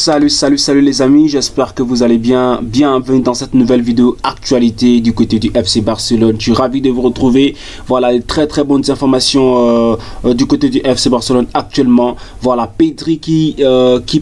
Salut les amis, j'espère que vous allez bien. Bienvenue dans cette nouvelle vidéo actualité du côté du FC Barcelone. Je suis ravi de vous retrouver. Voilà, les très bonnes informations du côté du FC Barcelone actuellement. Voilà, Pedri qui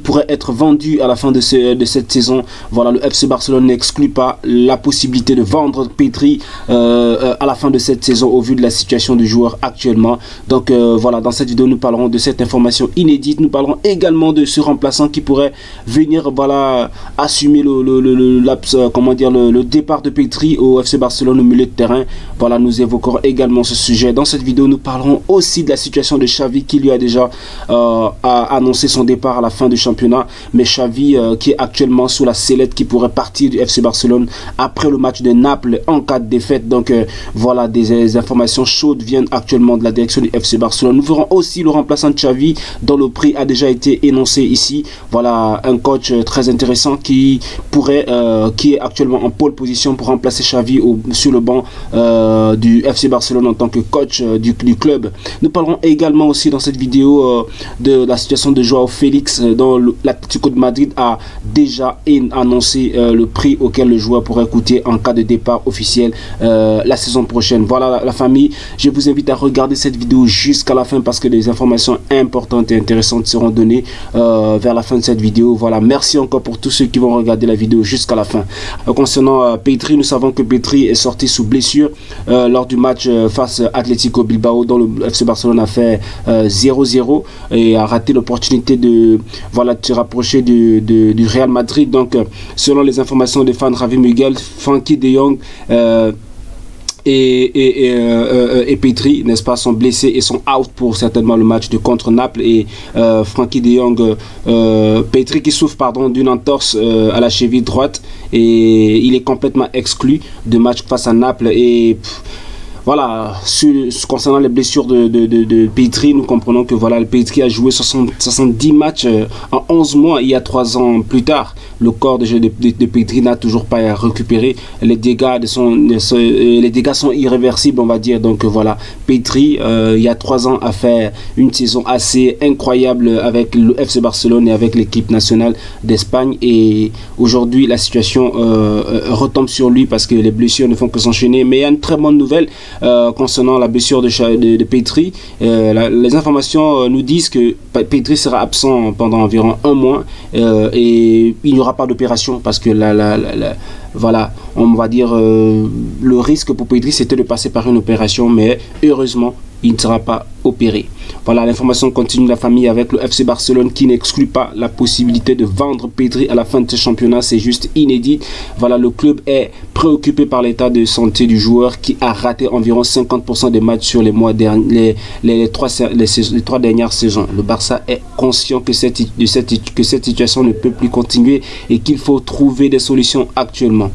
pourrait être vendu à la fin de cette saison. Voilà, le FC Barcelone n'exclut pas la possibilité de vendre Pedri à la fin de cette saison au vu de la situation du joueur actuellement. Donc voilà, dans cette vidéo nous parlerons de cette information inédite. Nous parlerons également de ce remplaçant qui pourrait venir, voilà, assumer le départ de Pedri au FC Barcelone au milieu de terrain. Voilà, nous évoquerons également ce sujet. Dans cette vidéo, nous parlerons aussi de la situation de Xavi qui lui a déjà annoncé son départ à la fin du championnat. Mais Xavi qui est actuellement sous la sellette, qui pourrait partir du FC Barcelone après le match de Naples en cas de défaite. Donc voilà, des informations chaudes viennent actuellement de la direction du FC Barcelone. Nous verrons aussi le remplaçant de Xavi dont le prix a déjà été énoncé ici. Voilà, un coach très intéressant qui est actuellement en pole position pour remplacer Xavi sur le banc du FC Barcelone en tant que coach du club. Nous parlerons également aussi dans cette vidéo de la situation de Joao Félix, dont l'Atlético de Madrid a déjà annoncé le prix auquel le joueur pourrait coûter en cas de départ officiel la saison prochaine. Voilà la famille, je vous invite à regarder cette vidéo jusqu'à la fin parce que des informations importantes et intéressantes seront données vers la fin de cette vidéo. Voilà, merci encore pour tous ceux qui vont regarder la vidéo jusqu'à la fin. Concernant Pedri, nous savons que Pedri est sorti sous blessure lors du match face à Atlético Bilbao, dont le FC Barcelone a fait 0-0 et a raté l'opportunité de se rapprocher du Real Madrid. Donc selon les informations de fan Javi Miguel, Frenkie de Jong et Pedri, n'est-ce pas, sont blessés et sont out pour certainement le match de contre Naples. Et Frenkie de Jong, Pedri qui souffre d'une entorse à la cheville droite et il est complètement exclu de match face à Naples. Et voilà, concernant les blessures de Pedri, nous comprenons que voilà, le Pedri a joué 70 matchs en 11 mois il y a 3 ans plus tard. Le corps de jeu de Pedri n'a toujours pas récupéré. Les dégâts sont irréversibles, on va dire. Donc voilà, Pedri, il y a 3 ans, a fait une saison assez incroyable avec le FC Barcelone et avec l'équipe nationale d'Espagne. Et aujourd'hui, la situation retombe sur lui parce que les blessures ne font que s'enchaîner. Mais il y a une très bonne nouvelle concernant la blessure de Pedri. Les informations nous disent que Pedri sera absent pendant environ 1 mois et il n'y aura pas d'opération parce que voilà, on va dire le risque pour Pedri c'était de passer par une opération, mais heureusement il ne sera pas opéré. Voilà, l'information continue, la famille, avec le FC Barcelone qui n'exclut pas la possibilité de vendre Pedri à la fin de ce championnat. C'est juste inédit. Voilà, le club est préoccupé par l'état de santé du joueur qui a raté environ 50% des matchs sur les 3 dernières saisons. Le Barça est conscient que cette situation ne peut plus continuer et qu'il faut trouver des solutions actuellement.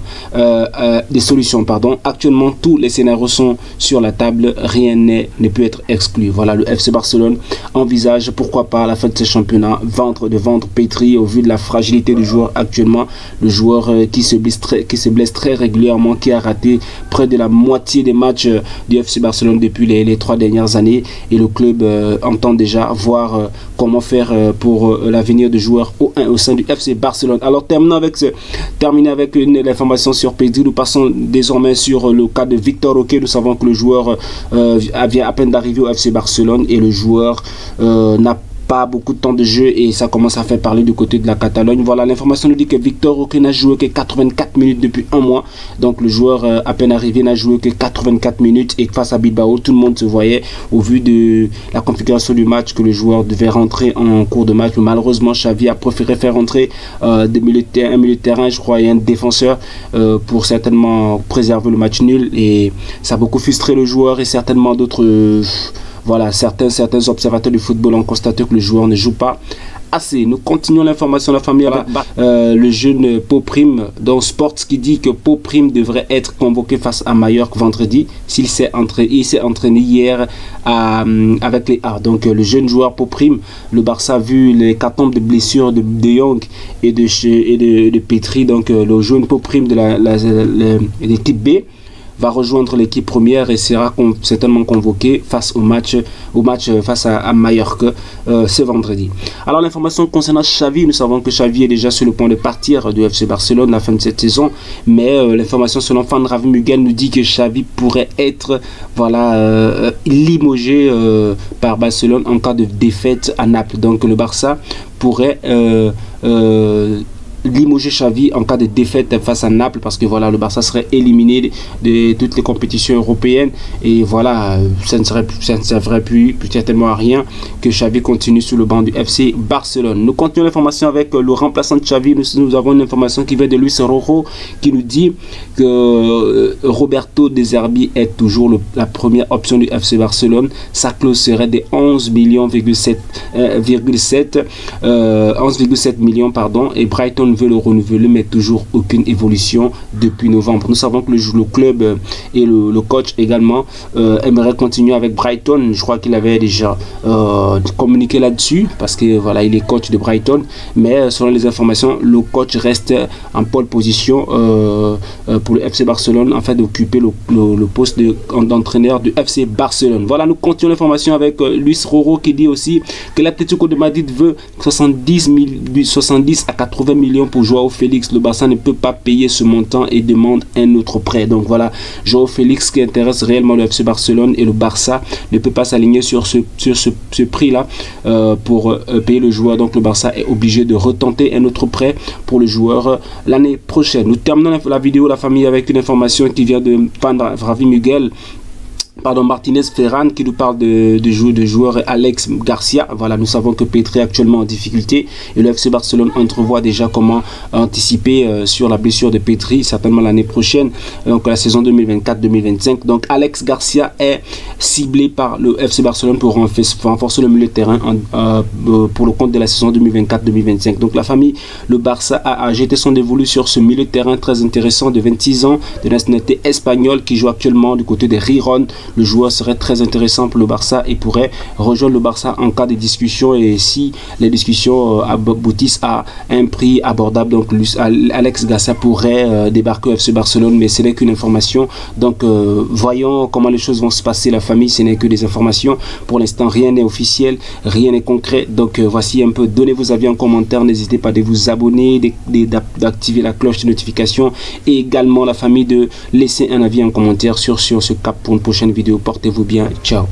Actuellement, tous les scénarios sont sur la table. Rien ne peut être exclu. Voilà, le FC Barcelone envisage, pourquoi pas à la fin de ce championnat, de vendre Pedri au vu de la fragilité du joueur actuellement. Le joueur qui se blesse très régulièrement, qui a raté près de la moitié des matchs du FC Barcelone depuis les 3 dernières années. Et le club entend déjà voir comment faire pour l'avenir du joueur au sein du FC Barcelone. Alors terminons avec l'information sur Pedri. Nous passons désormais sur le cas de Victor Roque. Nous savons que le joueur vient à peine d'arriver au FC Barcelone et le joueur n'a pas beaucoup de temps de jeu et ça commence à faire parler du côté de la Catalogne. Voilà, l'information nous dit que Victor Roque n'a joué que 84 minutes depuis 1 mois. Donc le joueur à peine arrivé n'a joué que 84 minutes et face à Bilbao, tout le monde se voyait au vu de la configuration du match que le joueur devait rentrer en cours de match. Mais malheureusement, Xavi a préféré faire rentrer un milieu de terrain, je crois, et un défenseur pour certainement préserver le match nul. Et ça a beaucoup frustré le joueur et certainement d'autres... Voilà, certains observateurs du football ont constaté que le joueur ne joue pas assez. Nous continuons l'information de la famille avec le jeune Poprime dans Sports qui dit que Poprime devrait être convoqué face à Mallorca vendredi. Il s'est entraîné hier avec les A. Donc le jeune joueur Poprime, le Barça a vu les cartons de blessures de Jong et de Pedri. Donc le jeune Poprime de l'équipe B va rejoindre l'équipe première et sera certainement convoqué face au match face à Mallorca ce vendredi. Alors l'information concernant Xavi, nous savons que Xavi est déjà sur le point de partir du FC Barcelone à la fin de cette saison, mais l'information selon Fan Ravi Muguel nous dit que Xavi pourrait être limogé par Barcelone en cas de défaite à Naples. Donc le Barça pourrait limoger Xavi en cas de défaite face à Naples, parce que voilà, le Barça serait éliminé de toutes les compétitions européennes et voilà, ça ne servirait plus certainement à rien que Xavi continue sur le banc du FC Barcelone. Nous continuons l'information avec le remplaçant de Xavi. Nous avons une information qui vient de Luis Rojo qui nous dit que Roberto De Zerbi est toujours la première option du FC Barcelone. Sa clause serait de 11,7 millions pardon, et Brighton veut le renouveler, mais toujours aucune évolution depuis novembre. Nous savons que le club et le coach également aimerait continuer avec Brighton. Je crois qu'il avait déjà communiqué là-dessus, parce que voilà, il est coach de Brighton, mais selon les informations, le coach reste en pole position pour le FC Barcelone afin d'occuper le poste d'entraîneur du FC Barcelone. Voilà, nous continuons l'information avec Luis Rojo qui dit aussi que l'Atlético de Madrid veut 70 à 80 millions pour Joao Félix. Le Barça ne peut pas payer ce montant et demande un autre prêt. Donc voilà, Joao Félix qui intéresse réellement le FC Barcelone, et le Barça ne peut pas s'aligner sur ce prix là pour payer le joueur. Donc le Barça est obligé de retenter un autre prêt pour le joueur l'année prochaine. Nous terminons la vidéo, la famille, avec une information qui vient de Fan Ravi Muguel. Martinez Ferran qui nous parle de joueur Alex Garcia. Voilà, nous savons que Pedri est actuellement en difficulté et le FC Barcelone entrevoit déjà comment anticiper sur la blessure de Pedri, certainement l'année prochaine, donc la saison 2024-2025. Donc Alex Garcia est ciblé par le FC Barcelone pour renforcer le milieu de terrain pour le compte de la saison 2024-2025. Donc la famille, le Barça a jeté son dévolu sur ce milieu de terrain très intéressant de 26 ans, de nationalité espagnole, qui joue actuellement du côté de Riron. Le joueur serait très intéressant pour le Barça et pourrait rejoindre le Barça en cas de discussion, et si les discussions aboutissent à un prix abordable, donc Alex Garcia pourrait débarquer au FC Barcelone, mais ce n'est qu'une information. Donc voyons comment les choses vont se passer, la famille, ce n'est que des informations. Pour l'instant, rien n'est officiel, rien n'est concret. Donc voici un peu, donnez vos avis en commentaire, n'hésitez pas de vous abonner, d'activer la cloche de notification, et également la famille de laisser un avis en commentaire sur ce cap pour une prochaine vidéo. Portez-vous bien, ciao.